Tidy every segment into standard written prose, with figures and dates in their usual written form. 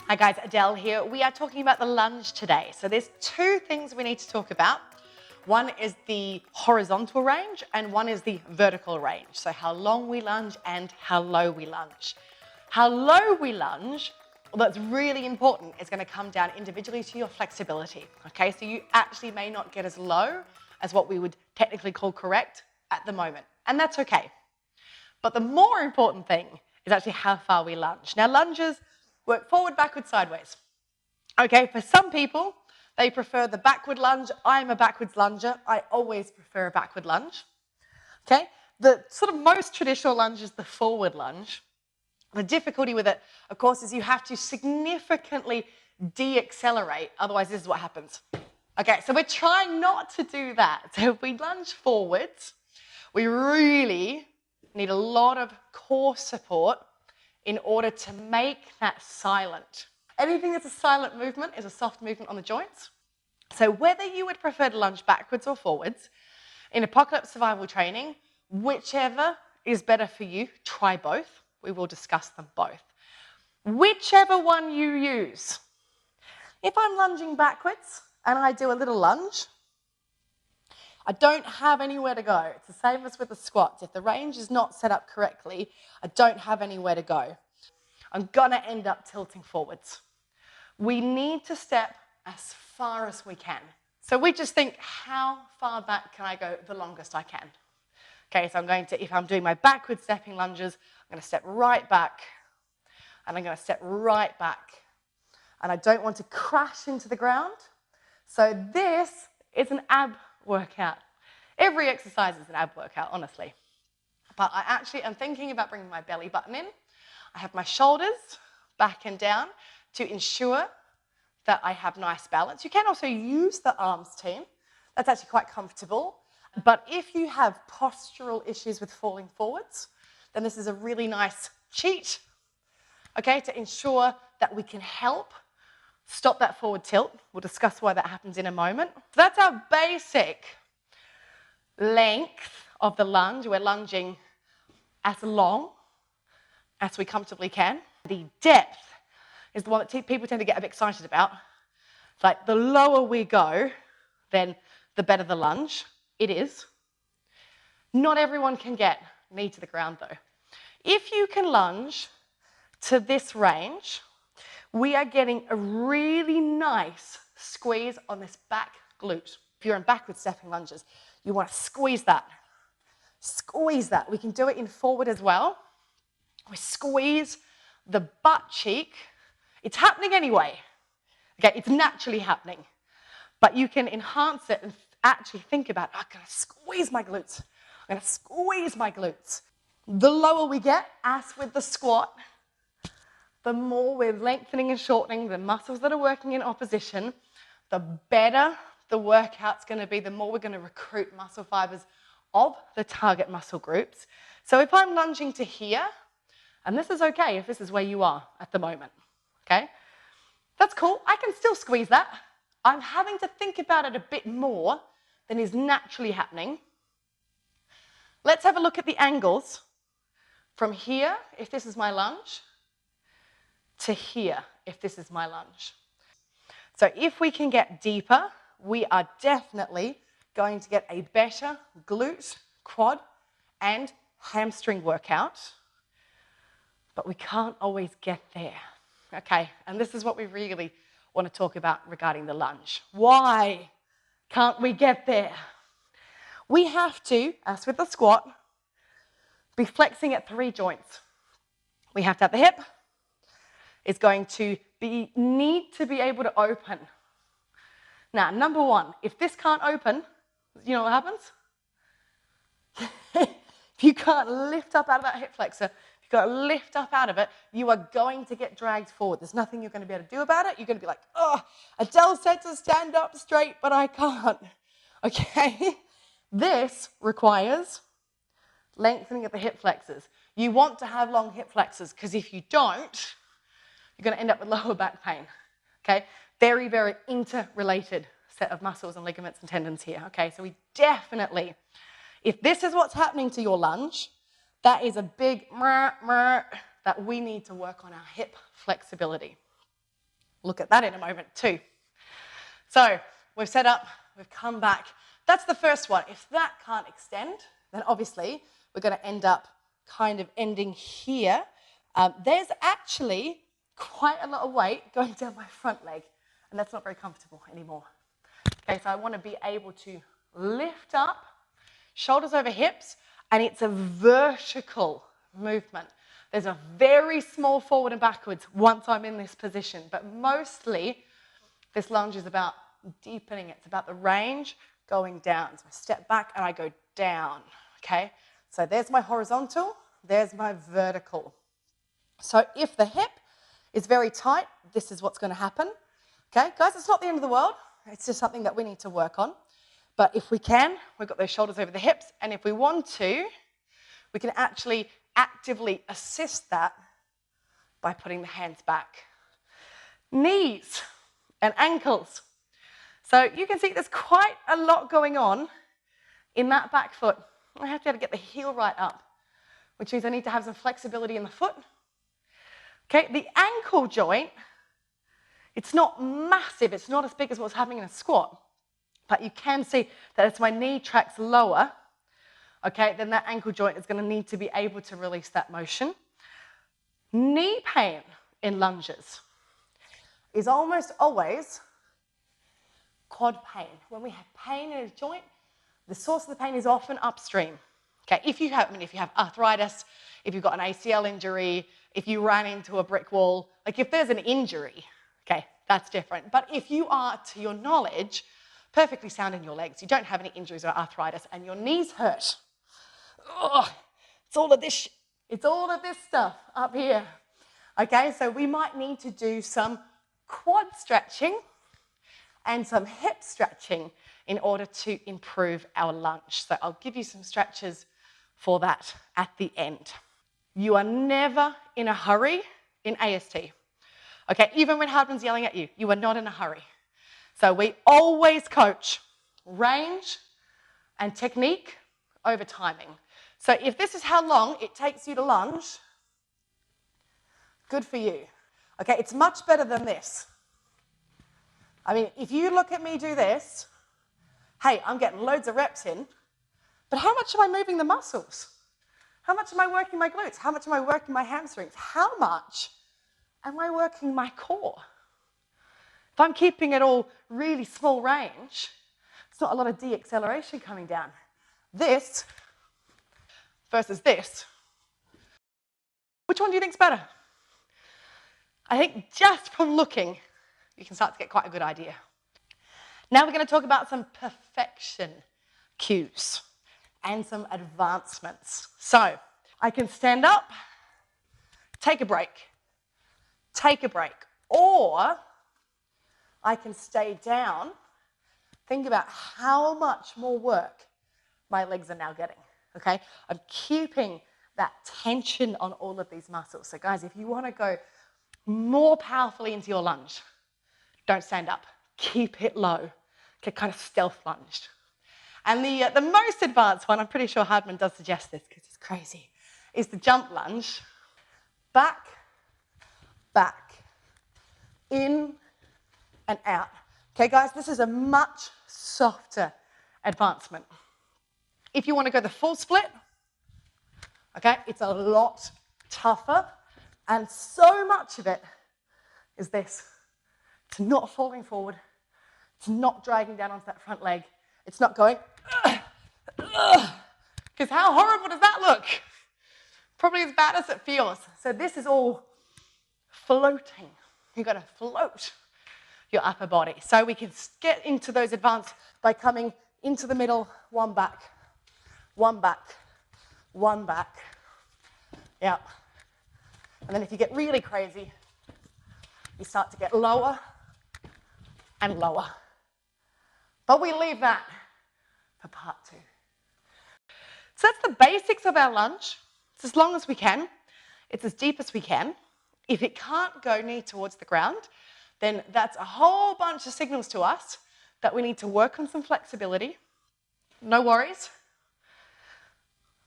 Hi guys, Adele here. We are talking about the lunge today. So there's two things we need to talk about. One is the horizontal range and one is the vertical range. So how long we lunge and how low we lunge. How low we lunge, well, that's really important. It's going to come down individually to your flexibility. Okay, so you actually may not get as low as what we would technically call correct at the moment. And that's okay. But the more important thing is actually how far we lunge. Now lunges work forward, backward, sideways. Okay, for some people, they prefer the backward lunge. I'm a backwards lunger. I always prefer a backward lunge. Okay, the sort of most traditional lunge is the forward lunge. The difficulty with it, of course, is you have to significantly de-accelerate. Otherwise, this is what happens. Okay, so we're trying not to do that. So if we lunge forwards, we really need a lot of core support in order to make that silent. Anything that's a silent movement is a soft movement on the joints. So whether you would prefer to lunge backwards or forwards, in apocalypse survival training, whichever is better for you, try both. We will discuss them both. Whichever one you use. If I'm lunging backwards and I do a little lunge, I don't have anywhere to go. It's the same as with the squats. If the range is not set up correctly, I don't have anywhere to go. I'm going to end up tilting forwards. We need to step as far as we can. So we just think, how far back can I go the longest I can? Okay, so I'm going to, if I'm doing my backward stepping lunges, I'm going to step right back, and I'm going to step right back. And I don't want to crash into the ground. So this is an ab workout. Every exercise is an ab workout, honestly. But I actually am thinking about bringing my belly button in. I have my shoulders back and down to ensure that I have nice balance. You can also use the arms, team. That's actually quite comfortable. But if you have postural issues with falling forwards, then this is a really nice cheat, okay, to ensure that we can help stop that forward tilt. We'll discuss why that happens in a moment. So that's our basic length of the lunge. We're lunging as long as we comfortably can. The depth is the one that people tend to get a bit excited about. It's like the lower we go, then the better the lunge. It is. Not everyone can get knee to the ground though. If you can lunge to this range, we are getting a really nice squeeze on this back glute. If you're in backward stepping lunges, you want to squeeze that. Squeeze that. We can do it in forward as well. We squeeze the butt cheek. It's happening anyway. Okay, it's naturally happening. But you can enhance it and actually think about, I'm going to squeeze my glutes. I'm going to squeeze my glutes. The lower we get, as with the squat, the more we're lengthening and shortening the muscles that are working in opposition, the better the workout's going to be, the more we're going to recruit muscle fibers of the target muscle groups. So if I'm lunging to here, and this is okay if this is where you are at the moment, okay? That's cool. I can still squeeze that. I'm having to think about it a bit more than is naturally happening. Let's have a look at the angles from here, if this is my lunge, to here, if this is my lunge. So if we can get deeper, we are definitely going to get a better glute, quad, and hamstring workout, but we can't always get there. Okay, and this is what we really want to talk about regarding the lunge. Why can't we get there? We have to, as with the squat, be flexing at 3 joints. We have to have the hip. It's going to need to be able to open. Now, number one, if this can't open, you know what happens? If you can't lift up out of that hip flexor, if you've got to lift up out of it, you are going to get dragged forward. There's nothing you're going to be able to do about it. You're going to be like, oh, Adele said to stand up straight, but I can't. Okay? This requires lengthening of the hip flexors. You want to have long hip flexors because if you don't, you're going to end up with lower back pain. Okay? Very, very interrelated set of muscles and ligaments and tendons here, okay? So we definitely, if this is what's happening to your lunge, that is a big that we need to work on our hip flexibility. Look at that in a moment too. So we've set up, we've come back. That's the first one. If that can't extend, then obviously we're going to end up kind of ending here. There's actually quite a lot of weight going down my front leg, and that's not very comfortable anymore. Okay, so I want to be able to lift up, shoulders over hips, and it's a vertical movement. There's a very small forward and backwards once I'm in this position, but mostly this lunge is about deepening. It's about the range going down. So I step back and I go down, okay? So there's my horizontal, there's my vertical. So if the hip is very tight, this is what's going to happen. Okay, guys, it's not the end of the world. It's just something that we need to work on. But if we can, we've got those shoulders over the hips, and if we want to, we can actually actively assist that by putting the hands back. Knees and ankles. So you can see there's quite a lot going on in that back foot. I have to be able to get the heel right up, which means I need to have some flexibility in the foot. Okay, the ankle joint, it's not massive, it's not as big as what's happening in a squat, but you can see that as my knee tracks lower, okay, then that ankle joint is going to need to be able to release that motion. Knee pain in lunges is almost always quad pain. When we have pain in a joint, the source of the pain is often upstream. Okay, if you have arthritis, if you've got an ACL injury, if you ran into a brick wall, like if there's an injury, okay, that's different. But if you are, to your knowledge, perfectly sound in your legs, you don't have any injuries or arthritis, and your knees hurt, it's all of this stuff up here. Okay, so we might need to do some quad stretching and some hip stretching in order to improve our lunge. So I'll give you some stretches for that at the end. You are never in a hurry in AST. Okay, even when Hardman's yelling at you, you are not in a hurry. So we always coach range and technique over timing. So if this is how long it takes you to lunge, good for you. Okay, it's much better than this. I mean, if you look at me do this, hey, I'm getting loads of reps in, but how much am I moving the muscles? How much am I working my glutes? How much am I working my hamstrings? How much am I working my core? If I'm keeping it all really small range, it's not a lot of deacceleration coming down. This versus this, which one do you think's better? I think just from looking, you can start to get quite a good idea. Now we're going to talk about some perfection cues and some advancements. So I can stand up, take a break, or I can stay down, think about how much more work my legs are now getting, okay? I'm keeping that tension on all of these muscles. So guys, if you want to go more powerfully into your lunge, don't stand up, keep it low, get kind of stealth lunged. And the most advanced one, I'm pretty sure Hardman does suggest this because it's crazy, is the jump lunge. Back, back, in and out. Okay, guys, this is a much softer advancement. If you want to go the full split, okay, it's a lot tougher, and so much of it is this. It's not falling forward. It's not dragging down onto that front leg. It's not going, because how horrible does that look? Probably as bad as it feels. So this is all floating. You've got to float your upper body. So we can get into those advanced by coming into the middle, one back, one back, one back. Yeah. And then if you get really crazy, you start to get lower and lower. But we leave that for part 2. So that's the basics of our lunge. It's as long as we can. It's as deep as we can. If it can't go knee towards the ground, then that's a whole bunch of signals to us that we need to work on some flexibility. No worries.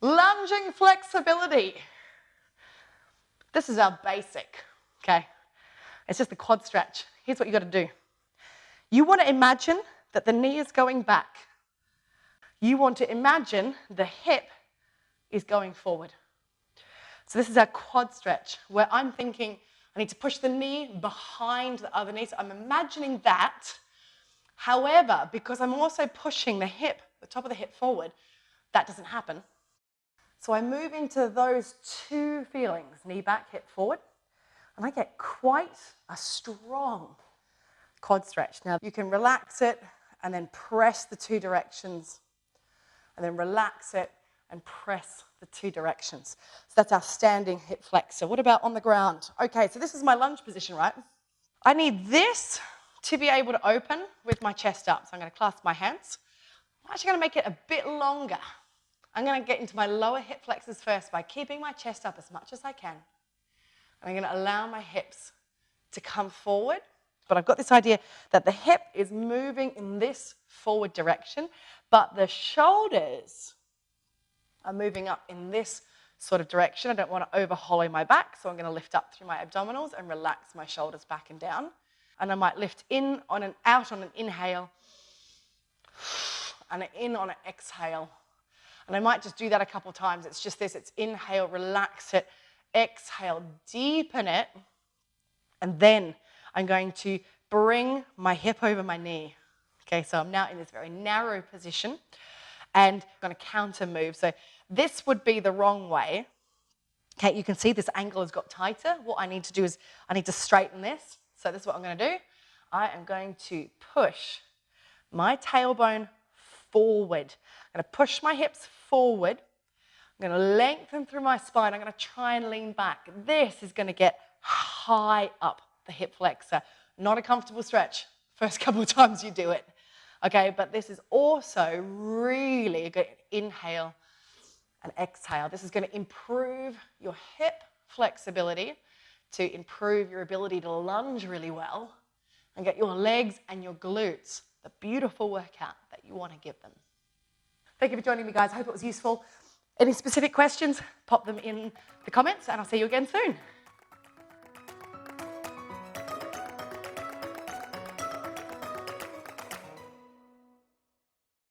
Lunging flexibility. This is our basic, okay? It's just the quad stretch. Here's what you got to do. You want to imagine that the knee is going back. You want to imagine the hip is going forward. So this is our quad stretch, where I'm thinking I need to push the knee behind the other knee. So I'm imagining that. However, because I'm also pushing the hip, the top of the hip forward, that doesn't happen. So I move into those two feelings, knee back, hip forward, and I get quite a strong quad stretch. Now you can relax it and then press the two directions, and then relax it and press the two directions. So that's our standing hip flexor. What about on the ground? Okay, so this is my lunge position, right? I need this to be able to open with my chest up. So I'm going to clasp my hands. I'm actually going to make it a bit longer. I'm going to get into my lower hip flexors first by keeping my chest up as much as I can. And I'm going to allow my hips to come forward. But I've got this idea that the hip is moving in this forward direction, but the shoulders are moving up in this sort of direction. I don't want to over-hollow my back, so I'm going to lift up through my abdominals and relax my shoulders back and down. And I might lift in on an out on an inhale, and an in on an exhale. And I might just do that a couple of times. It's just this, it's inhale, relax it, exhale, deepen it, and then I'm going to bring my hip over my knee. Okay, so I'm now in this very narrow position, and I'm going to counter move. So this would be the wrong way. Okay, you can see this angle has got tighter. What I need to do is I need to straighten this. So this is what I'm going to do. I am going to push my tailbone forward. I'm going to push my hips forward. I'm going to lengthen through my spine. I'm going to try and lean back. This is going to get high up the hip flexor. Not a comfortable stretch first couple of times you do it. Okay, but this is also really a good inhale and exhale. This is going to improve your hip flexibility, to improve your ability to lunge really well and get your legs and your glutes the beautiful workout that you want to give them. Thank you for joining me, guys. I hope it was useful. Any specific questions, pop them in the comments, and I'll see you again soon.